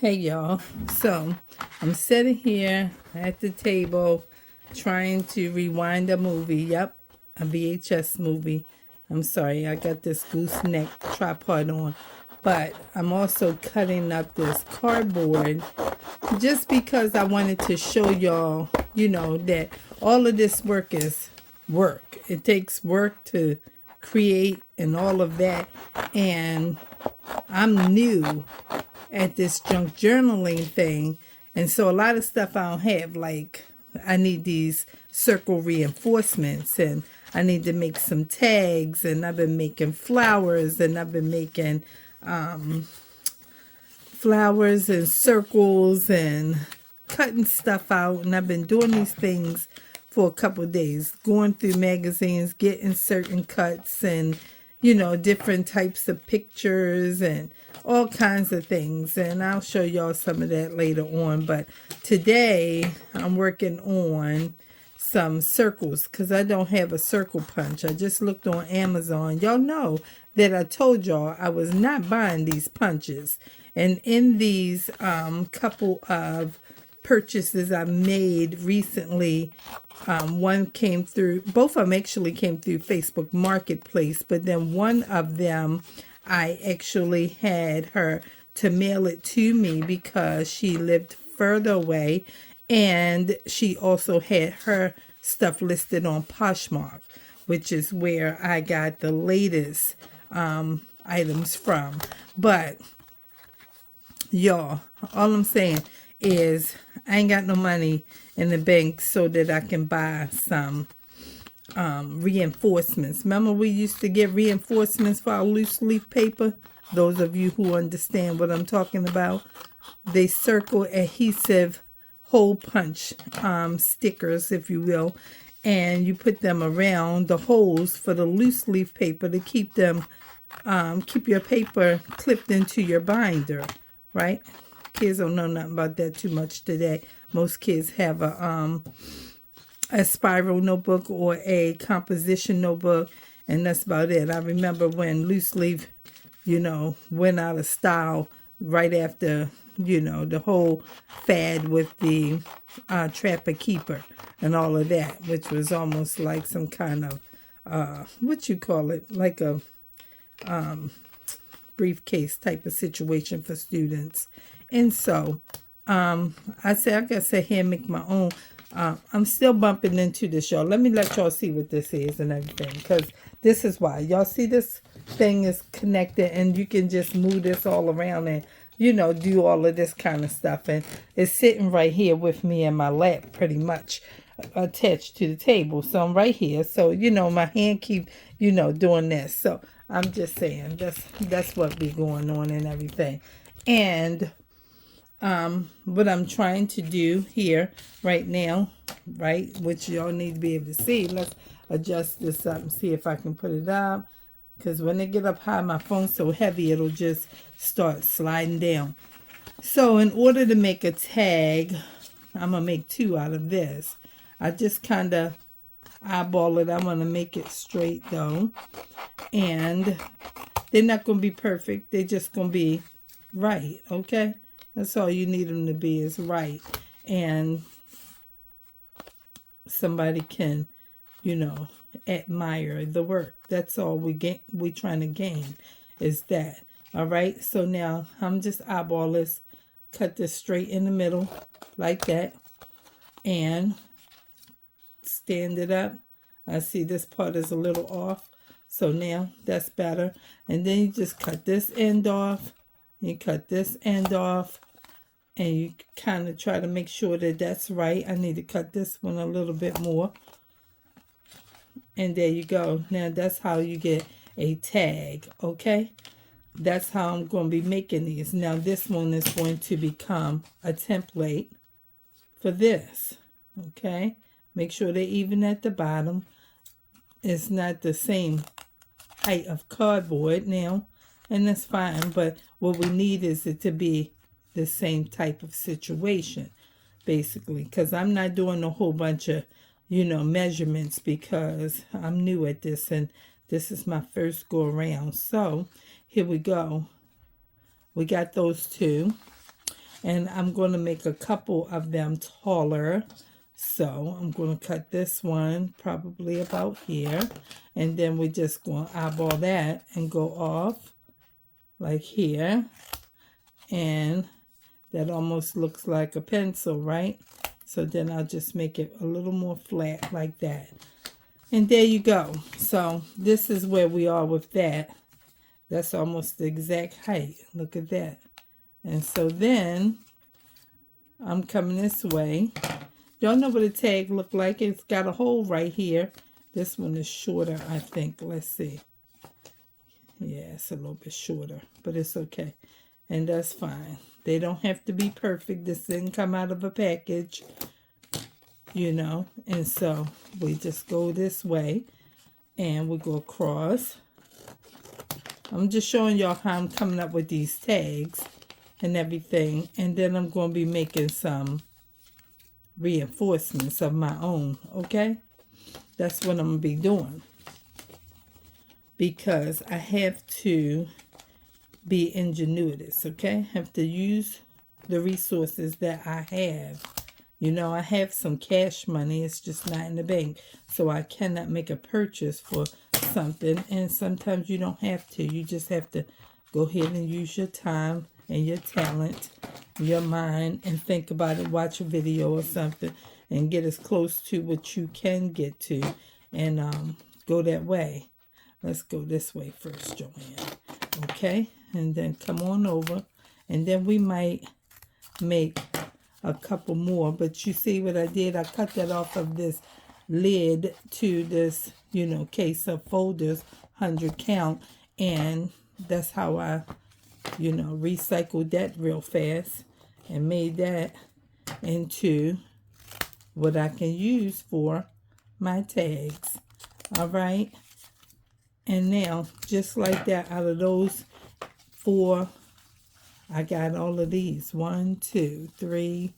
Hey y'all. So I'm sitting here at the table trying to rewind a movie. Yep, a VHS movie. I'm sorry, I got this gooseneck tripod on. But I'm also cutting up this cardboard just because I wanted to show y'all, that all of this work is work. It takes work to create and all of that. And I'm new at this junk journaling thing. And so a lot of stuff I don't have, like I need these circle reinforcements and I need to make some tags, and I've been making flowers, and I've been making flowers and circles and cutting stuff out, and I've been doing these things for a couple of days, going through magazines, getting certain cuts and different types of pictures and all kinds of things, and I'll show y'all some of that later on. But today I'm working on some circles because I don't have a circle punch. I just looked on Amazon. Y'all know that I told y'all I was not buying these punches. And in these couple of purchases I made recently, one came through, both of them actually came through Facebook Marketplace, but then one of them I actually had her to mail it to me because she lived further away, and she also had her stuff listed on Poshmark, which is where I got the latest items from. But y'all, all I'm saying is I ain't got no money in the bank so that I can buy some reinforcements. Remember we used to get reinforcements for our loose leaf paper? Those of you who understand what I'm talking about. They circle adhesive hole punch stickers, if you will, and you put them around the holes for the loose leaf paper to keep them keep your paper clipped into your binder, right? Kids don't know nothing about that too much today. Most kids have a spiral notebook or a composition notebook, and that's about it. I remember when loose leaf, went out of style right after, the whole fad with the Trapper Keeper and all of that, which was almost like some kind of, what you call it, like a briefcase type of situation for students. And so I gotta sit here and make my own. I'm still bumping into this, y'all. Let me let y'all see what this is and everything, because this is why. Y'all see this thing is connected, and you can just move this all around and do all of this kind of stuff. And it's sitting right here with me in my lap, pretty much attached to the table. So I'm right here. So my hand keep doing this. So I'm just saying that's what be going on and everything. And what I'm trying to do here right now, right, which y'all need to be able to see. Let's adjust this up and see if I can put it up, because when it get up high, my phone's so heavy it'll just start sliding down. So in order to make a tag, I'm gonna make two out of this. I just kind of eyeball it. I want to make it straight though, and they're not gonna be perfect. They're just gonna be right. Okay, that's all you need them to be, is right, and somebody can admire the work. That's all we trying to gain, is that. All right, so now I'm just eyeball this, cut this straight in the middle like that, and stand it up. I see this part is a little off, so now that's better. And then you just cut this end off, you cut this end off, and you kind of try to make sure that that's right. I need to cut this one a little bit more, and there you go. Now that's how you get a tag. Okay, that's how I'm going to be making these. Now this one is going to become a template for this. Okay, make sure they're even at the bottom. It's not the same height of cardboard now, and that's fine, but what we need is it to be the same type of situation, basically, because I'm not doing a whole bunch of measurements, because I'm new at this and this is my first go around. So here we go. We got those two. And I'm going to make a couple of them taller. So I'm going to cut this one probably about here. And then we're just going to eyeball that and go off like here. And that almost looks like a pencil, right? So then I'll just make it a little more flat like that. And there you go. So this is where we are with that. That's almost the exact height. Look at that. And so then I'm coming this way. Y'all know what a tag look like. It's got a hole right here. This one is shorter, I think. Let's see. Yeah, it's a little bit shorter, but it's okay. And that's fine. They don't have to be perfect. This didn't come out of a package, you know. And so we just go this way and we go across. I'm just showing y'all how I'm coming up with these tags and everything. And then I'm going to be making some reinforcements of my own, okay? That's what I'm going to be doing. Because I have to be ingenuitous, okay? I have to use the resources that I have. You know, I have some cash money. It's just not in the bank. So I cannot make a purchase for something. And sometimes you don't have to. You just have to go ahead and use your time and your talent, your mind, and think about it. Watch a video or something and get as close to what you can get to and go that way. Let's go this way first, Joanne. Okay? And then come on over. And then we might make a couple more. But you see what I did? I cut that off of this lid to this, you know, case of folders, 100 count. And that's how I, you know, recycled that real fast and made that into what I can use for my tags. All right? And now, just like that, out of those 4, I got all of these. 1, 2, 3,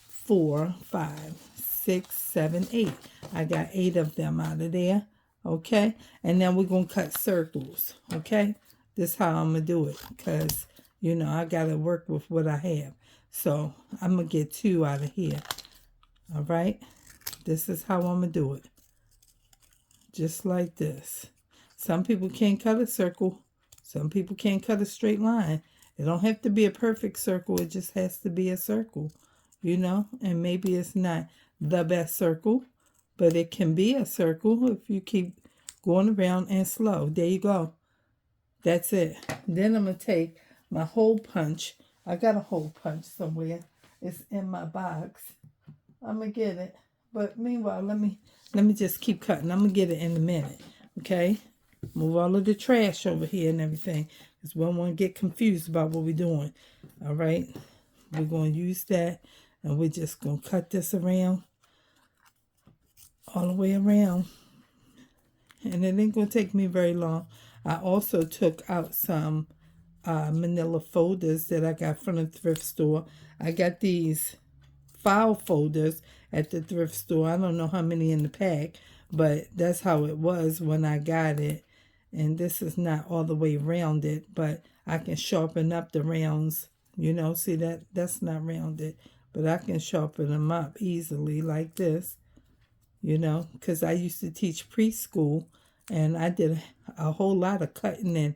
4, 5, 6, 7, 8. I got 8 of them out of there. Okay? And now we're going to cut circles. Okay? This is how I'm going to do it. Because, you know, I got to work with what I have. So, I'm going to get 2 out of here. All right? This is how I'm going to do it. Just like this. Some people can't cut a circle. Some people can't cut a straight line. It don't have to be a perfect circle. It just has to be a circle, you know. And maybe it's not the best circle, but it can be a circle if you keep going around and slow. There you go. That's it. Then I'm going to take my hole punch. I got a hole punch somewhere. It's in my box. I'm going to get it. But meanwhile, let me just keep cutting. I'm going to get it in a minute. Okay? Move all of the trash over here and everything. Because we don't want to get confused about what we're doing. All right? We're going to use that. And we're just going to cut this around. All the way around. And it ain't going to take me very long. I also took out some manila folders that I got from the thrift store. I got these file folders at the thrift store. I don't know how many in the pack. But that's how it was when I got it. And this is not all the way rounded, but I can sharpen up the rounds. You know, see that's not rounded, but I can sharpen them up easily like this, you know, because I used to teach preschool and I did a whole lot of cutting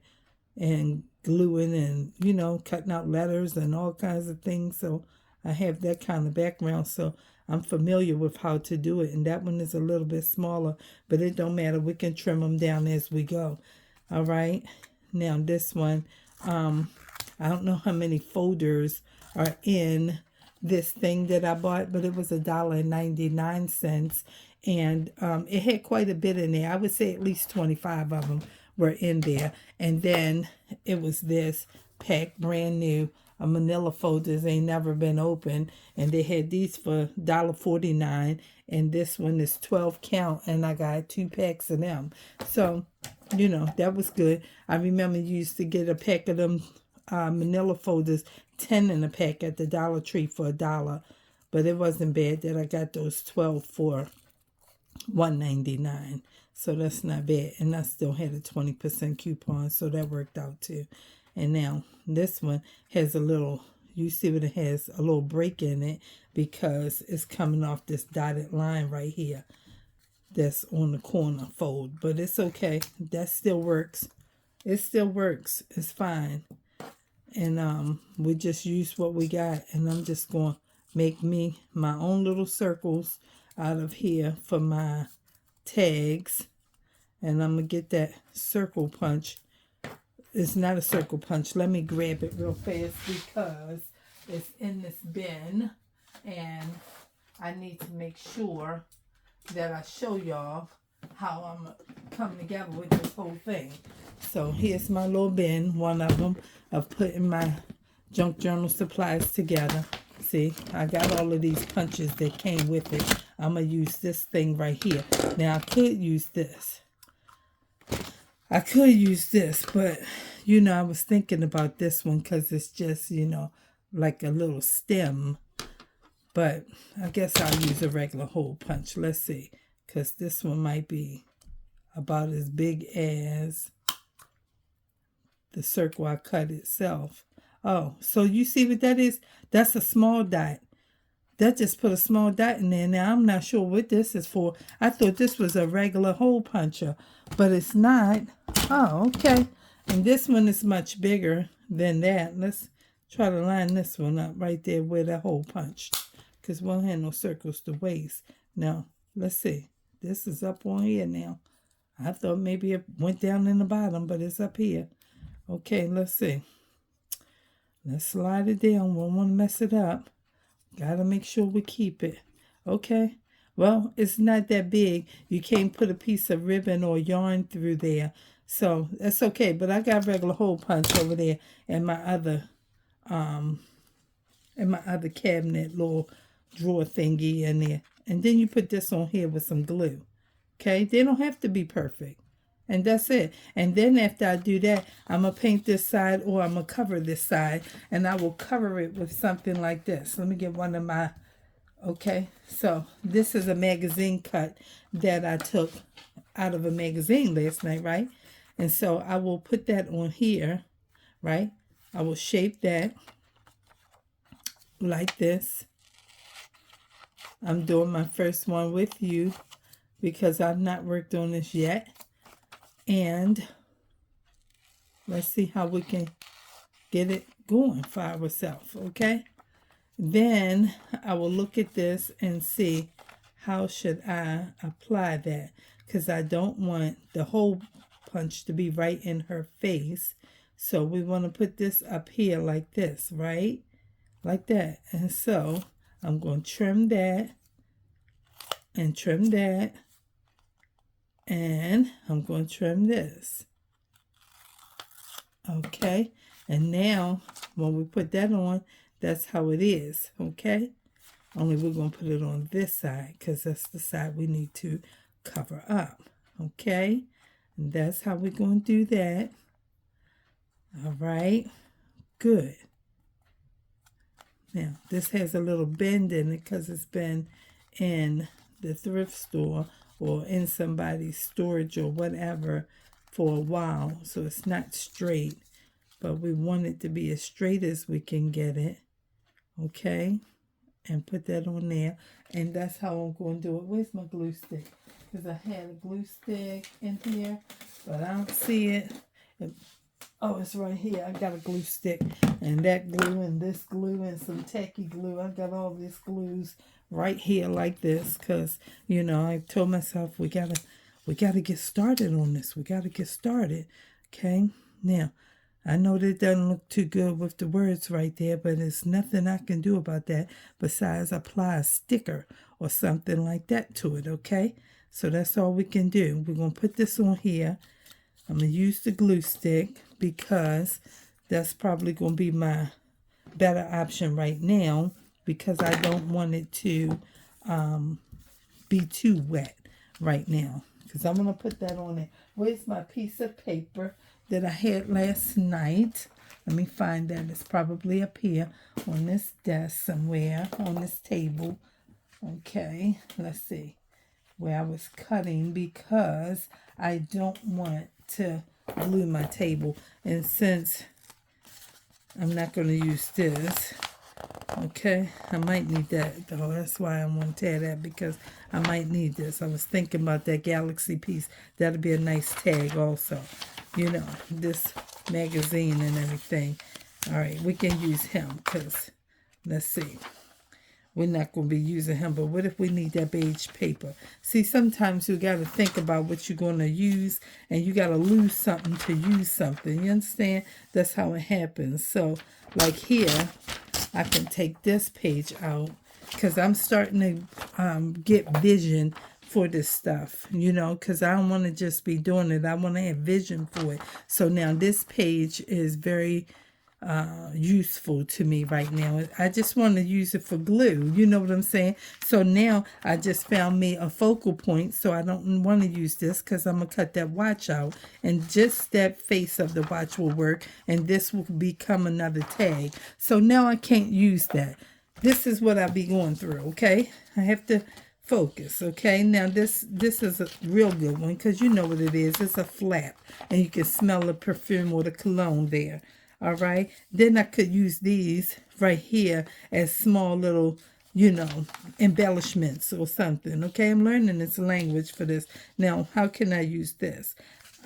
and gluing and, you know, cutting out letters and all kinds of things. So I have that kind of background. So I'm familiar with how to do it. And that one is a little bit smaller, but it don't matter. We can trim them down as we go. All right. Now this one, I don't know how many folders are in this thing that I bought, but it was $1.99. And it had quite a bit in there. I would say at least 25 of them were in there. And then it was this pack, brand new. Manila folders ain't never been opened, and they had these for $1.49, and this one is 12 count, and I got 2 packs of them. So, you know, that was good. I remember you used to get a pack of them manila folders, 10 in a pack at the Dollar Tree for $1, but it wasn't bad that I got those 12 for $1.99. So that's not bad, and I still had a 20% coupon, so that worked out too. And now this one has a little, you see what it has a little break in it because it's coming off this dotted line right here that's on the corner fold. But it's okay. That still works. It still works. It's fine. And we just use what we got. And I'm just going to make me my own little circles out of here for my tags. And I'm going to get that circle punch. It's not a circle punch. Let me grab it real fast because it's in this bin. And I need to make sure that I show y'all how I'm coming together with this whole thing. So here's my little bin, one of them, of putting my junk journal supplies together. See, I got all of these punches that came with it. I'm going to use this thing right here. Now, I could use this. But, you know, I was thinking about this one because it's just, you know, like a little stem. But I guess I'll use a regular hole punch. Let's see. Because this one might be about as big as the circle I cut itself. Oh, so you see what that is? That's a small dot. That just put a small dot in there. Now, I'm not sure what this is for. I thought this was a regular hole puncher, but it's not. Oh, okay. And this one is much bigger than that. Let's try to line this one up right there where the hole punched, because we don't have no circles to waste. Now, let's see. This is up on here now. I thought maybe it went down in the bottom, but it's up here. Okay, let's see. Let's slide it down. We don't want to mess it up. Gotta make sure we keep it. Okay. Well, it's not that big. You can't put a piece of ribbon or yarn through there. So that's okay. But I got regular hole punch over there in my other cabinet, little drawer thingy in there. And then you put this on here with some glue. Okay? They don't have to be perfect. And that's it. And then after I do that, I'm going to paint this side, or I'm going to cover this side. And I will cover it with something like this. Let me get one of my... Okay? So this is a magazine cut that I took out of a magazine last night, right? And so I will put that on here, right? I will shape that like this. I'm doing my first one with you because I've not worked on this yet. And let's see how we can get it going for ourselves, okay? Then I will look at this and see how should I apply that, because I don't want the hole punch to be right in her face. So we want to put this up here like this, right? Like that. And so I'm going to trim that and trim that. And I'm going to trim this. Okay. And now when we put that on, that's how it is. Okay. Only we're going to put it on this side because that's the side we need to cover up. Okay. And that's how we're going to do that. All right. Good. Now, this has a little bend in it because it's been in the thrift store or in somebody's storage or whatever for a while. So it's not straight, but we want it to be as straight as we can get it. Okay? And put that on there. And that's how I'm going to do it. Where's my glue stick? Because I had a glue stick in here, but I don't see it. Oh, it's right here. I got a glue stick and that glue and this glue and some tacky glue. I got all these glues right here like this because, you know, I told myself we gotta get started on this. We gotta get started. Okay. Now, I know that doesn't look too good with the words right there, but there's nothing I can do about that besides apply a sticker or something like that to it. Okay. So that's all we can do. We're going to put this on here. I'm going to use the glue stick because that's probably going to be my better option right now because I don't want it to be too wet right now because I'm going to put that on there. Where's my piece of paper that I had last night? Let me find that. It's probably up here on this desk somewhere on this table. Okay, let's see where I was cutting because I don't want to glue my table. And since I'm not going to use this. Okay, I might need that though. That's why I want to tear that, because I might need this. I was thinking about that Galaxy piece. That'll be a nice tag also. You know, this magazine and everything. All right, we can use him because, let's see. We're not going to be using him, but what if we need that beige paper? See, sometimes you got to think about what you're going to use, and you got to lose something to use something. You understand? That's how it happens. So, like here, I can take this page out because I'm starting to get vision for this stuff, you know, because I don't want to just be doing it. I want to have vision for it. So now this page is very useful to me right now. I just want to use it for glue. You know what I'm saying? So now I just found me a focal point. So I don't want to use this because I'm going to cut that watch out. And just that face of the watch will work. And this will become another tag. So now I can't use that. This is what I'll be going through, okay? I have to focus, okay? Now this is a real good one because you know what it is. It's a flap. And you can smell the perfume or the cologne there. All right, then I could use these right here as small little, you know, embellishments or something. Okay, I'm learning this language for this. Now, how can I use this?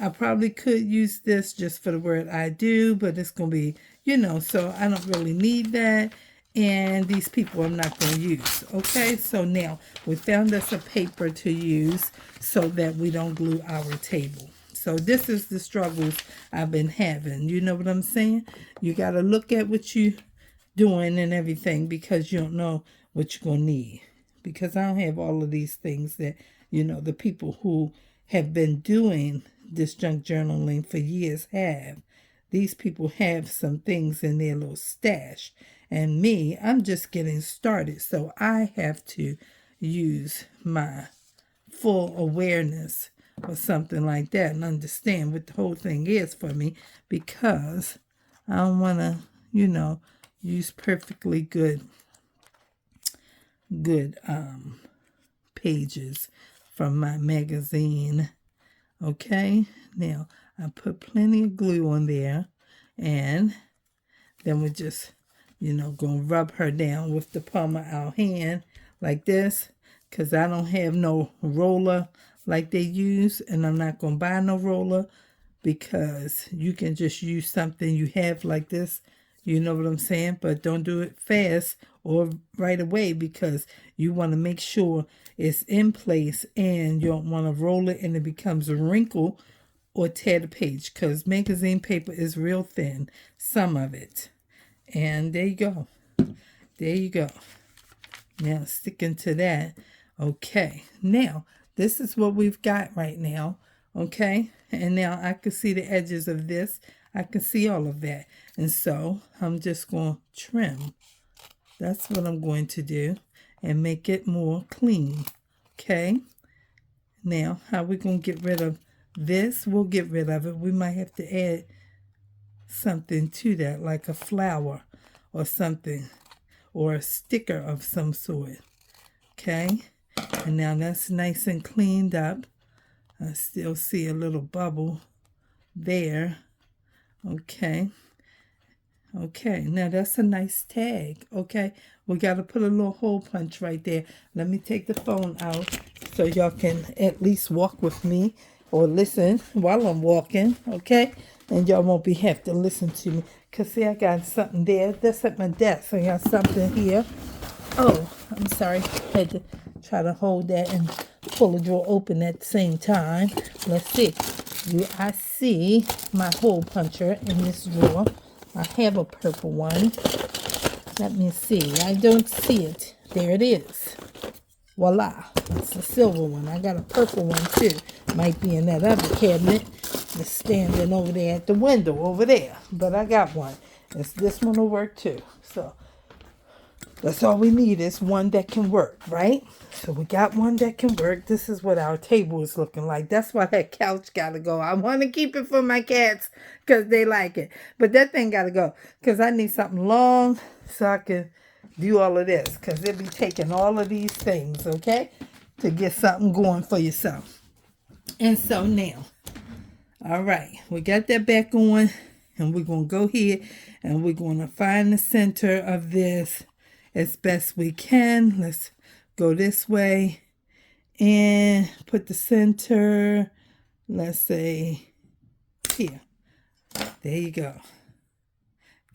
I probably could use this just for the word I do, but it's going to be, you know, so I don't really need that. And these people I'm not going to use. Okay, so now we found us a paper to use so that we don't glue our table. So this is the struggles I've been having. You know what I'm saying? You got to look at what you're doing and everything because you don't know what you're going to need. Because I don't have all of these things that, you know, the people who have been doing this junk journaling for years have. These people have some things in their little stash. And me, I'm just getting started. So I have to use my full awareness or something like that and understand what the whole thing is for me, because I don't want to, you know, use perfectly good pages from my magazine. Okay, now I put plenty of glue on there, and then we're just, you know, gonna rub her down with the palm of our hand like this, because I don't have no roller like they use, and I'm not going to buy no roller, because you can just use something you have like this. You know what I'm saying? But don't do it fast or right away, because you want to make sure it's in place, and you don't want to roll it and it becomes a wrinkle or tear the page, because magazine paper is real thin, some of it. And there you go. There you go. Now sticking to that. Okay, now this is what we've got right now. Okay, and now I can see the edges of this. I can see all of that. And so I'm just going to trim. That's what I'm going to do, and make it more clean. Okay, now how we going to get rid of this? We'll get rid of it. We might have to add something to that, like a flower or something, or a sticker of some sort. Okay, and now that's nice and cleaned up. I still see a little bubble there. Okay, now that's a nice tag. Okay, we got to put a little hole punch right there. Let me take the phone out so y'all can at least walk with me or listen while I'm walking. Okay, and y'all won't have to listen to me, because see, I got something there. That's at my desk. I got something here. Oh, I'm sorry. I had to try to hold that and pull the drawer open at the same time. Let's see. I see my hole puncher in this drawer. I have a purple one. Let me see. I don't see it. There it is. Voila. It's a silver one. I got a purple one too. Might be in that other cabinet. It's standing over there at the window over there. But I got one. This one will work too. So that's all we need, is one that can work, right? So we got one that can work. This is what our table is looking like. That's why that couch got to go. I want to keep it for my cats because they like it. But that thing got to go because I need something long so I can do all of this, because it'll be taking all of these things, okay, to get something going for yourself. And so now, all right, we got that back on. And we're going to go here and we're going to find the center of this as best we can. Let's go this way and put the center, let's say here. There you go.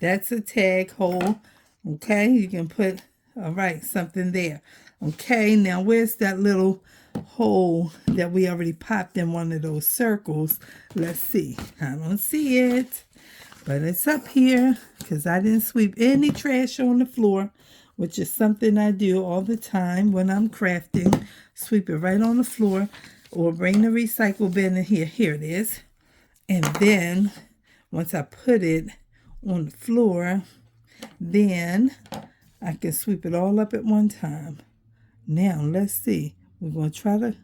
That's a tag hole. Okay, you can put, all right, something there. Okay, now where's that little hole that we already popped in one of those circles? Let's see. I don't see it, but it's up here because I didn't sweep any trash on the floor, which is something I do all the time when I'm crafting. Sweep it right on the floor or bring the recycle bin in here. Here it is. And then once I put it on the floor, then I can sweep it all up at one time. Now, let's see. We're going to try to,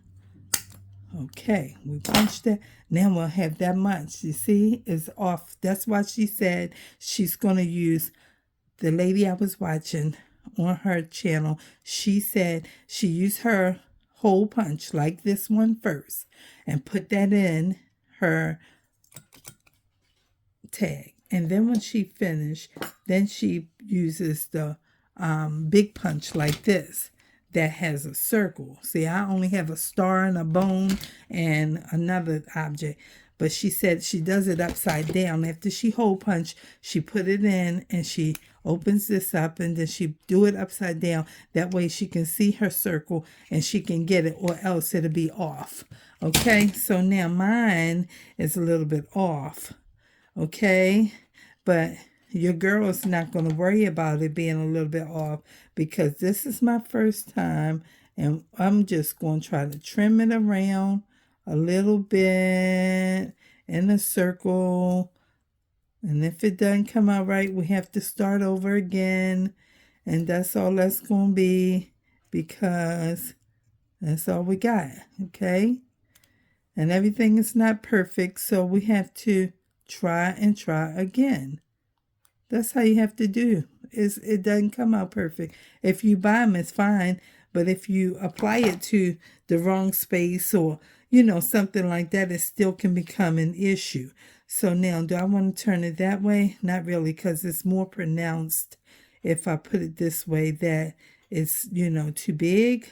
okay, we punched that. Now we'll have that much. You see, it's off. That's why she said she's going to use, the lady I was watching on her channel, she said she used her hole punch like this one first and put that in her tag. And then when she finished, then she uses the big punch like this that has a circle. See, I only have a star and a bone and another object. But she said she does it upside down. After she hole punch, she put it in and she opens this up and then she do it upside down. That way she can see her circle and she can get it, or else it'll be off. Okay, so now mine is a little bit off. Okay, but your girl is not going to worry about it being a little bit off because this is my first time and I'm just going to try to trim it around a little bit in a circle. And if it doesn't come out right, we have to start over again. And that's all that's going to be because that's all we got. Okay, and everything is not perfect, so we have to try and try again. That's how you have to do. It doesn't come out perfect. If you buy them, it's fine. But if you apply it to the wrong space or, you know, something like that, it still can become an issue. So now, do I want to turn it that way? Not really, because it's more pronounced if I put it this way, that it's, you know, too big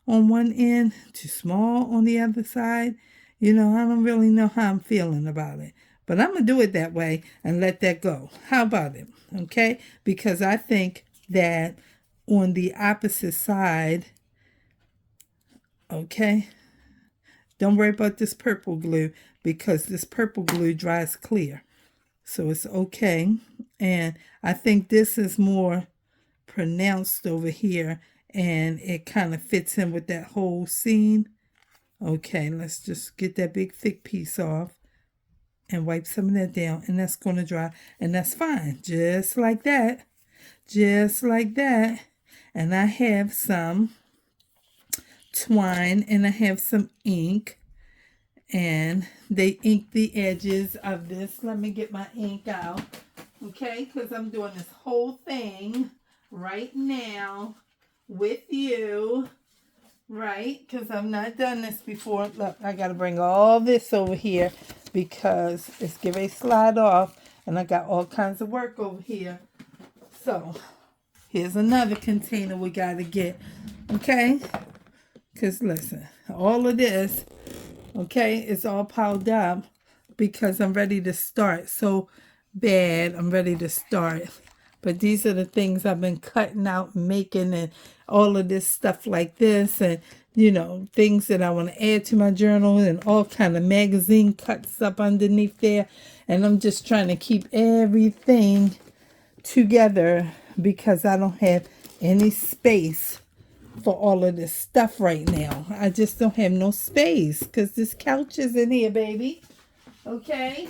on one end, too small on the other side. You know, I don't really know how I'm feeling about it. But I'm going to do it that way and let that go. How about it? Okay? Because I think that on the opposite side, okay, don't worry about this purple glue because this purple glue dries clear. So it's okay. And I think this is more pronounced over here and it kind of fits in with that whole scene. Okay, let's just get that big thick piece off and wipe some of that down, and that's going to dry, and that's fine, just like that, just like that. And I have some twine, and I have some ink, and they ink the edges of this. Let me get my ink out, okay, because I'm doing this whole thing right now with you, right, because I've not done this before. Look, I got to bring all this over here because it's getting ready to slide off and I got all kinds of work over here. So here's another container we got to get, okay, because listen, all of this, okay, it's all piled up because I'm ready to start so bad. I'm ready to start. But these are the things I've been cutting out, making, and all of this stuff like this, and, you know, things that I want to add to my journal, and all kind of magazine cuts up underneath there. And I'm just trying to keep everything together because I don't have any space for all of this stuff right now. I just don't have no space because this couch is in here, baby. Okay?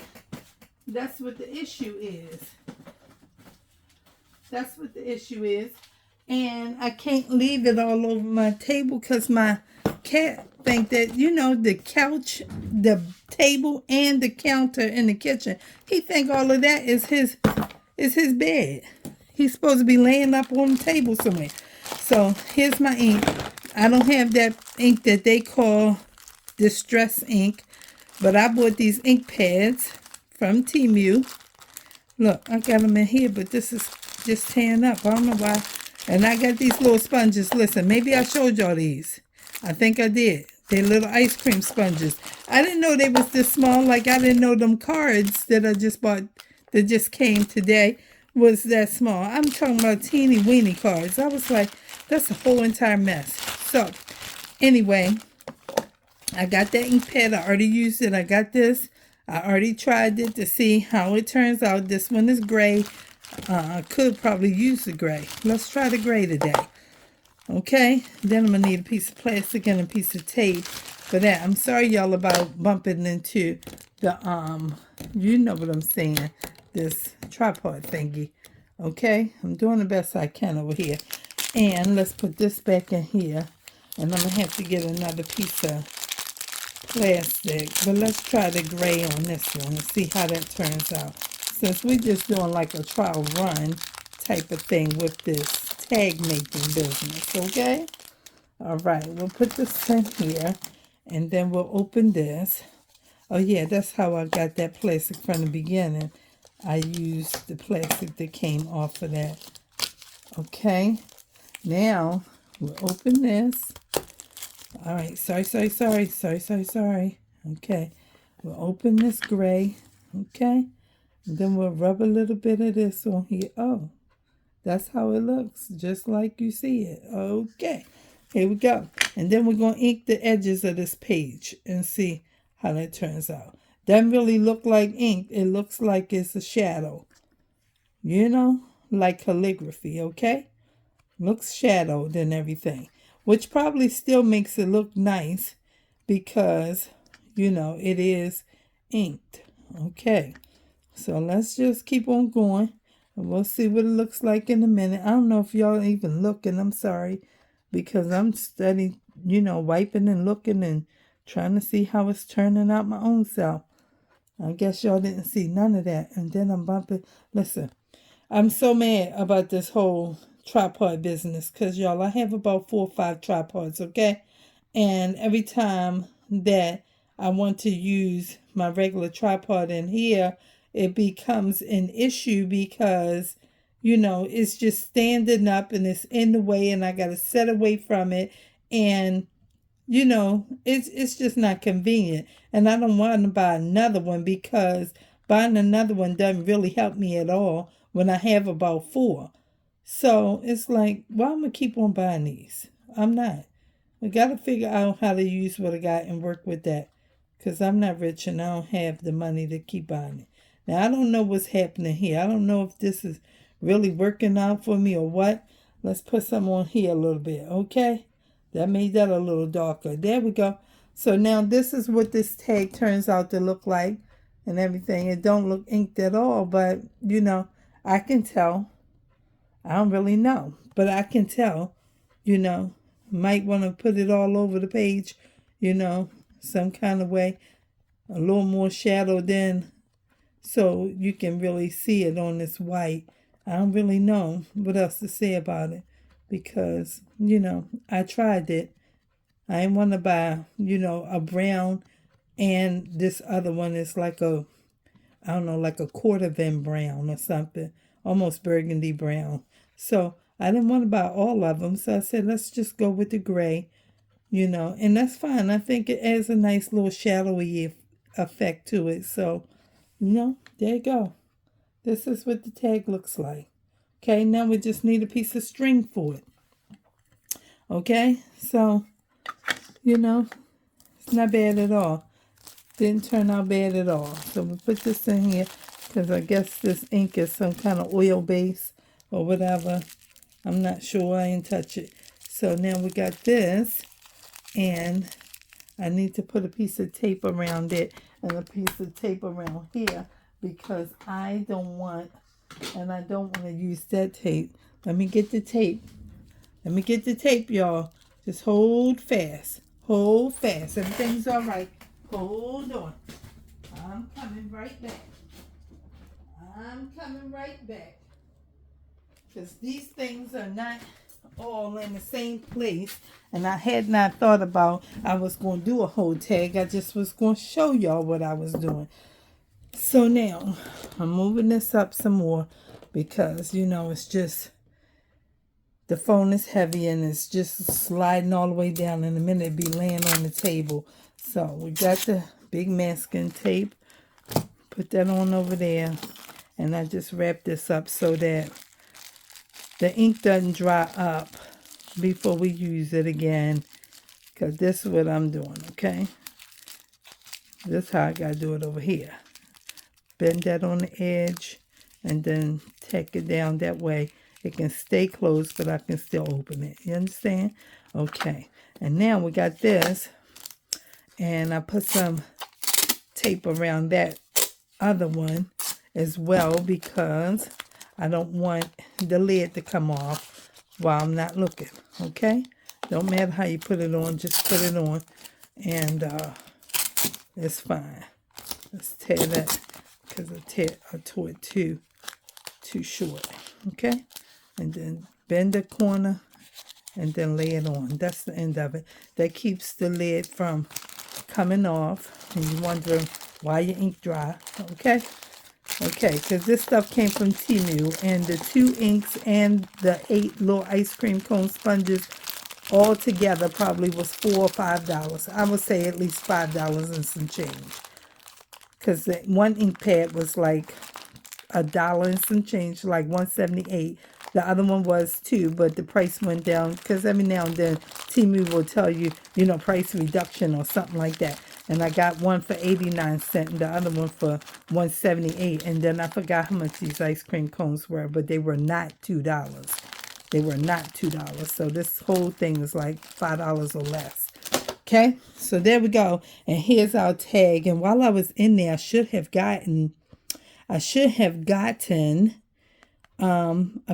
That's what the issue is. That's what the issue is. And I can't leave it all over my table because my cat think that, you know, the couch, the table, and the counter in the kitchen, he think all of that is his bed. He's supposed to be laying up on the table somewhere. So here's my ink. I don't have that ink that they call distress ink, but I bought these ink pads from Temu. Look, I got them in here, but this is just tearing up. I don't know why. And I got these little sponges. Listen, maybe I showed y'all these. I think I did. They're little ice cream sponges. I didn't know they was this small. Like, I didn't know them cards that I just bought, that just came today, was that small. I'm talking about teeny weeny cards. I was like, that's a whole entire mess. So, anyway, I got that ink pad. I already used it. I got this. I already tried it to see how it turns out. This one is gray. I could probably use the gray. Let's try the gray today. Okay, then I'm going to need a piece of plastic and a piece of tape for that. I'm sorry, y'all, about bumping into the, you know what I'm saying, this tripod thingy. Okay, I'm doing the best I can over here. And let's put this back in here. And I'm going to have to get another piece of plastic. But let's try the gray on this one and see how that turns out. Since we're just doing like a trial run type of thing with this tag making business, okay? All right, we'll put this in here, and then we'll open this. Oh yeah, that's how I got that plastic from the beginning. I used the plastic that came off of that. Okay, now we'll open this. All right, sorry. Okay, we'll open this gray, okay? And then we'll rub a little bit of this on here. Oh, that's how it looks, just like you see it. Okay, here we go. And then we're going to ink the edges of this page and see how that turns out. Doesn't really look like ink. It looks like it's a shadow. You know, like calligraphy, okay? Looks shadowed and everything, which probably still makes it look nice because, you know, it is inked. Okay, so let's just keep on going. And we'll see what it looks like in a minute. I don't know if y'all even looking. I'm sorry. Because I'm studying, you know, wiping and looking and trying to see how it's turning out my own self. I guess y'all didn't see none of that. And then I'm bumping. Listen, I'm so mad about this whole tripod business. Because, y'all, I have about 4 or 5 tripods, okay? And every time that I want to use my regular tripod in here, it becomes an issue because, you know, it's just standing up and it's in the way and I got to set away from it. And, you know, it's just not convenient. And I don't want to buy another one because buying another one doesn't really help me at all when I have about 4. So it's like, well, I'm going to keep on buying these. I'm not. I got to figure out how to use what I got and work with that. Because I'm not rich and I don't have the money to keep buying it. Now, I don't know what's happening here. I don't know if this is really working out for me or what. Let's put some on here a little bit, okay? That made that a little darker. There we go. So now this is what this tag turns out to look like and everything. It don't look inked at all, but, you know, I can tell. I don't really know, but I can tell, you know. Might want to put it all over the page, you know, some kind of way. A little more shadow then, so you can really see it on this white. I don't really know what else to say about it because, you know, I tried it. I didn't want to buy, you know, a brown and this other one is like a, I don't know, like a cordovan brown or something, almost burgundy brown. So I didn't want to buy all of them, so I said, let's just go with the gray, you know, and that's fine. I think it adds a nice little shadowy effect to it. So, you know, there you go. This is what the tag looks like. Okay, now we just need a piece of string for it. Okay, so, you know, it's not bad at all. Didn't turn out bad at all. So we put this in here because I guess this ink is some kind of oil base or whatever. I'm not sure. I didn't touch it. So now we got this, and I need to put a piece of tape around it and a piece of tape around here because I don't want to use that tape. Let me get the tape. Let me get the tape, y'all. Just hold fast. Hold fast. Everything's all right. Hold on. I'm coming right back. I'm coming right back. Because these things are not all in the same place. And I had not thought about I was going to do a whole tag. I just was going to show y'all what I was doing. So now I'm moving this up some more because, it's just, the phone is heavy and it's just sliding all the way down. In a minute, it'll be laying on the table. So we got the big masking tape. Put that on over there. And I just wrap this up so that the ink doesn't dry up before we use it again. Because this is what I'm doing, okay? This is how I got to do it over here. Bend that on the edge and then tack it down that way. It can stay closed, but I can still open it. You understand? Okay. And now we got this. And I put some tape around that other one as well because I don't want the lid to come off while I'm not looking. Okay? Don't matter how you put it on. Just put it on. And it's fine. Let's tear that because I tore it too short. Okay? And then bend the corner and then lay it on. That's the end of it. That keeps the lid from coming off. And you're wondering why your ink dry. Okay? Okay, because this stuff came from Temu. And the 2 inks and the 8 little ice cream cone sponges all together probably was $4 or $5. I would say at least $5 and some change. Because the one ink pad was like $1 and some change, like $1.78. The other one was too, but the price went down because every now and then Temu will tell you, price reduction or something like that. And I got one for 89 cents and the other one for $1.78. And then I forgot how much these ice cream cones were, but they were not $2. They were not $2. So this whole thing is like $5 or less. Okay, so there we go. And here's our tag. And while I was in there, I should have gotten a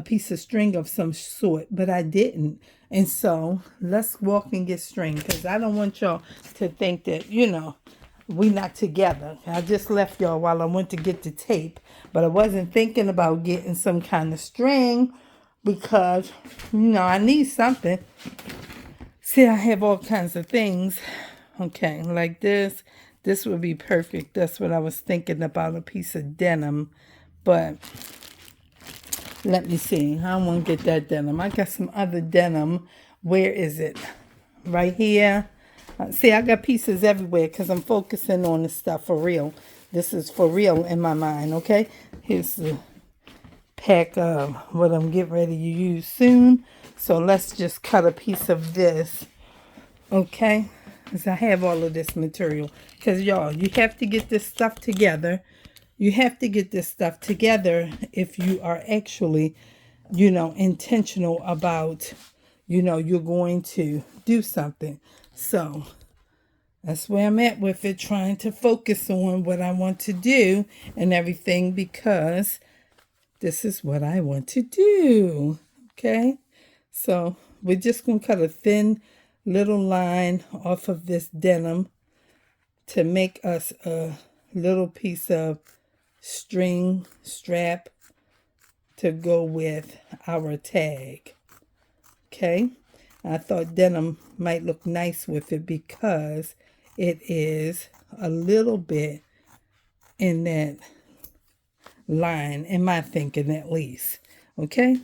piece of string of some sort, but I didn't. And so let's walk and get string because I don't want y'all to think that, we not together. I just left y'all while I went to get the tape, but I wasn't thinking about getting some kind of string because, I need something. See, I have all kinds of things. Okay, like this. This would be perfect. That's what I was thinking about, a piece of denim. But let me see. I don't want to get that denim. I got some other denim. Where is it? Right here. See, I got pieces everywhere because I'm focusing on this stuff for real. This is for real in my mind, okay? Here's the pack of what I'm getting ready to use soon. So let's just cut a piece of this, okay? Because I have all of this material. Because, y'all, you have to get this stuff together. You have to get this stuff together if you are actually, intentional about, you're going to do something. So that's where I'm at with it, trying to focus on what I want to do and everything because this is what I want to do. Okay? So we're just going to cut a thin little line off of this denim to make us a little piece of string strap to go with our tag. Okay? I thought denim might look nice with it because it is a little bit in that line, in my thinking at least. Okay?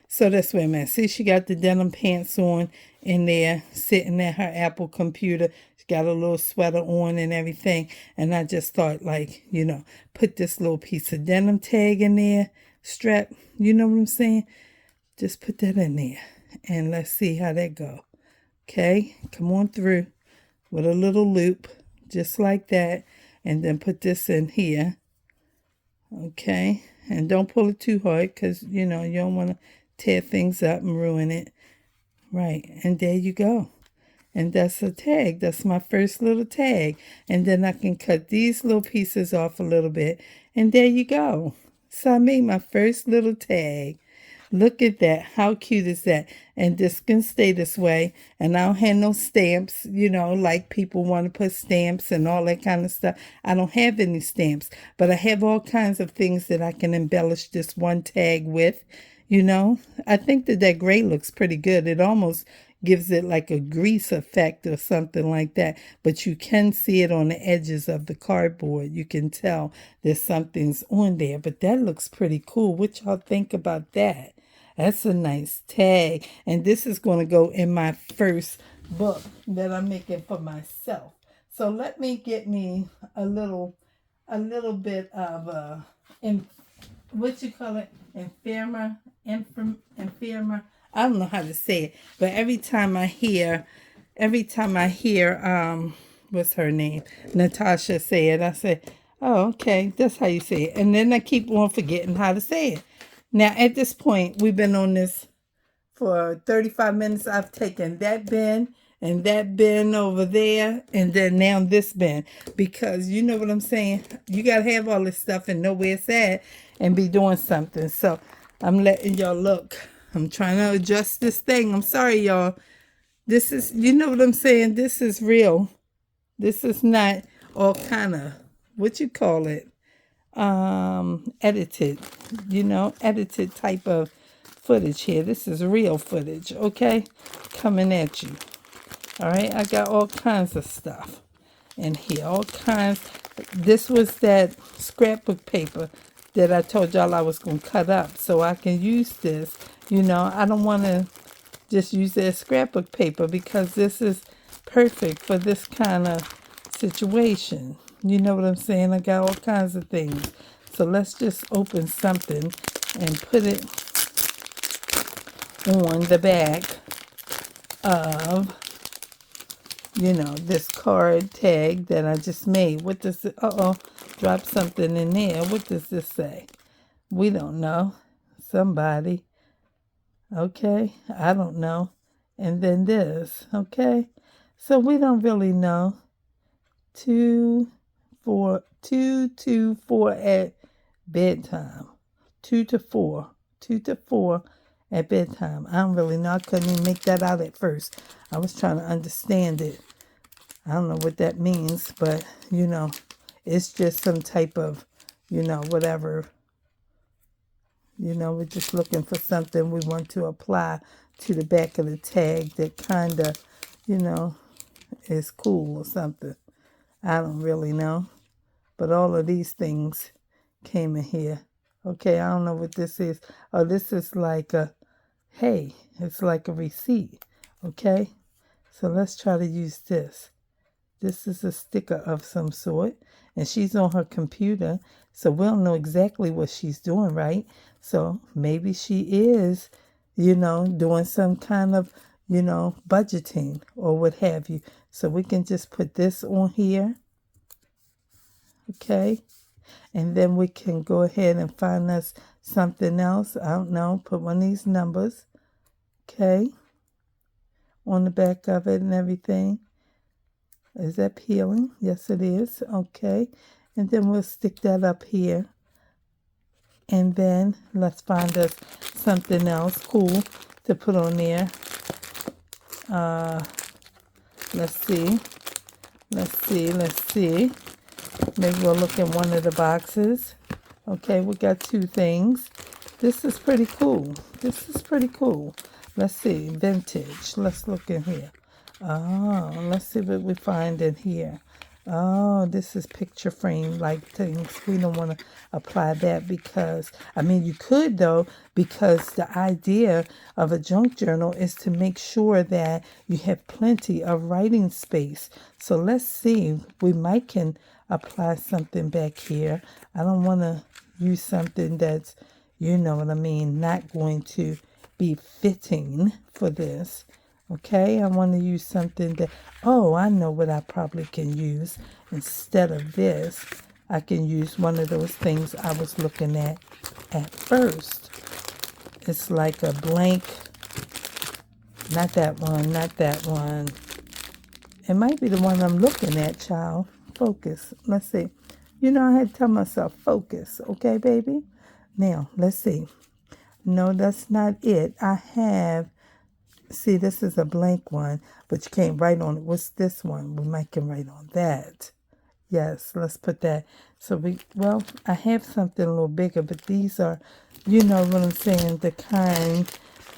So that's where I'm at. See, she got the denim pants on in there, sitting at her Apple computer. She got a little sweater on and everything. And I just thought, put this little piece of denim tag in there, strap. You know what I'm saying? Just put that in there. And let's see how that go. Okay? Come on through with a little loop, just like that. And then put this in here. Okay? And don't pull it too hard because, you don't want to tear things up and ruin it. Right. And there you go. And that's a tag. That's my first little tag. And then I can cut these little pieces off a little bit. And there you go. So I made my first little tag. Look at that. How cute is that? And this can stay this way. And I don't have no stamps, like people want to put stamps and all that kind of stuff. I don't have any stamps. But I have all kinds of things that I can embellish this one tag with. I think that gray looks pretty good. It almost gives it like a grease effect or something like that. But you can see it on the edges of the cardboard. You can tell there's something's on there. But that looks pretty cool. What y'all think about that? That's a nice tag. And this is going to go in my first book that I'm making for myself. So let me get me a little bit of what you call it, infirma. I don't know how to say it, but every time I hear what's her name, Natasha say it, I say, oh, okay, that's how you say it, and then I keep on forgetting how to say it. Now at this point, we've been on this for 35 minutes. I've taken that bin and that bin over there, and then now this bin, because you know what I'm saying, you gotta have all this stuff and know where it's at and be doing something. So I'm letting y'all look. I'm trying to adjust this thing. I'm sorry, y'all. This is, you know what I'm saying, this is real. This is not all kind of, what you call it, edited, edited type of footage here. This is real footage, okay, coming at you. All right, I got all kinds of stuff in here, all kinds. This was that scrapbook paper that I told y'all I was going to cut up so I can use this. I don't want to just use that scrapbook paper because this is perfect for this kind of situation. You know what I'm saying? I got all kinds of things. So let's just open something and put it on the back of, this card tag that I just made. What does it, drop something in there. What does this say? We don't know. Somebody. Okay, I don't know. And then this, okay? So we don't really know. 2 to 4 at bedtime. 2 to 4. 2 to 4 at bedtime. I don't really know. I couldn't even make that out at first. I was trying to understand it. I don't know what that means, but, it's just some type of, whatever. We're just looking for something we want to apply to the back of the tag that kind of, is cool or something. I don't really know. But all of these things came in here. Okay, I don't know what this is. Oh, this is like it's like a receipt. Okay, so let's try to use this. This is a sticker of some sort, and she's on her computer, so we don't know exactly what she's doing, right? So maybe she is, doing some kind of, budgeting or what have you. So we can just put this on here, okay? And then we can go ahead and find us something else. I don't know, put one of these numbers, okay, on the back of it and everything. Is that peeling? Yes, it is. Okay. And then we'll stick that up here. And then let's find us something else cool to put on there. Let's see. Maybe we'll look in one of the boxes. Okay, we got 2 things. This is pretty cool. Let's see. Vintage. Let's look in here. Oh, let's see what we find in here. Oh, this is picture frame like things. We don't want to apply that because, you could though, because the idea of a junk journal is to make sure that you have plenty of writing space. So let's see, we might can apply something back here. I don't want to use something that's, not going to be fitting for this. Okay, I want to use something that, I know what I probably can use. Instead of this, I can use one of those things I was looking at first. It's like a blank, not that one. It might be the one I'm looking at, child. Focus. Let's see. I had to tell myself, focus. Okay, baby? Now, let's see. No, that's not it. See, this is a blank one, but you can't write on it. What's this one? We might can write on that. Yes, let's put that. So I have something a little bigger, but these are, what I'm saying, the kind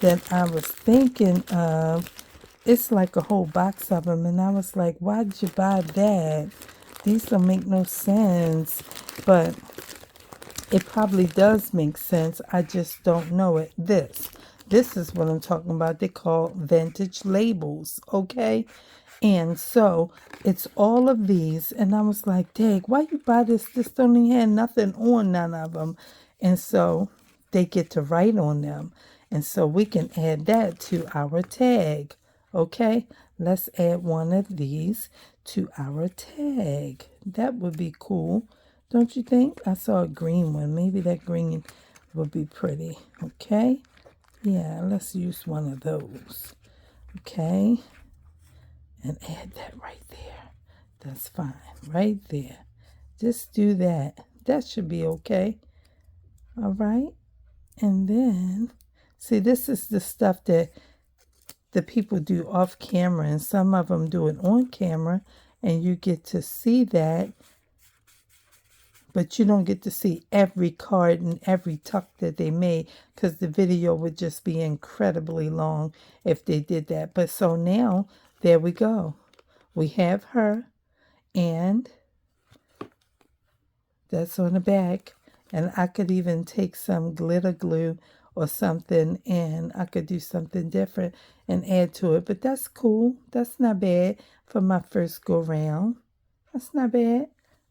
that I was thinking of it's like a whole box of them. And I was like, why did you buy that? These don't make no sense. But it probably does make sense. I just don't know it. This is what I'm talking about. They call vintage labels, okay? And so it's all of these. And I was like, dang, why you buy this? This don't even have nothing on none of them. And so they get to write on them. And so we can add that to our tag, okay? Let's add one of these to our tag. That would be cool. Don't you think? I saw a green one. Maybe that green would be pretty. Okay. Yeah, let's use one of those. Okay. And add that right there. That's fine. Right there. Just do that. That should be okay. All right. And then, see, this is the stuff that the people do off camera. And some of them do it on camera. And you get to see that. But you don't get to see every card and every tuck that they made, because the video would just be incredibly long if they did that. But so now, there we go. We have her, and that's on the back. And I could even take some glitter glue or something, and I could do something different and add to it. But that's cool. That's not bad for my first go round. That's not bad,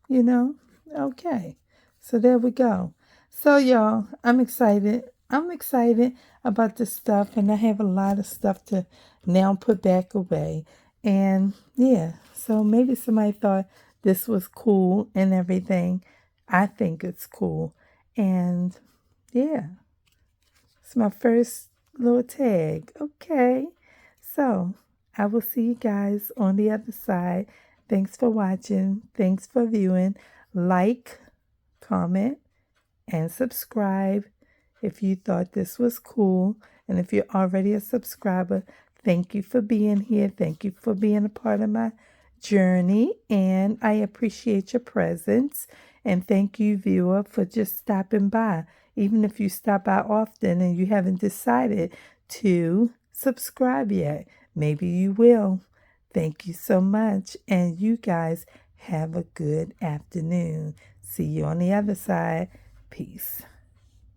you know. Okay, so there we go. So y'all, I'm excited. I'm excited about this stuff, and I have a lot of stuff to now put back away. And yeah, so maybe somebody thought this was cool and everything. I think it's cool. And yeah, it's my first little tag. Okay, so I will see you guys on the other side. Thanks for watching. Thanks for viewing. Like, comment, and subscribe if you thought this was cool. And if you're already a subscriber, thank you for being here. Thank you for being a part of my journey. And I appreciate your presence. And thank you, viewer, for just stopping by. Even if you stop by often and you haven't decided to subscribe yet, maybe you will. Thank you so much. And you guys have a good afternoon. See you on the other side. Peace.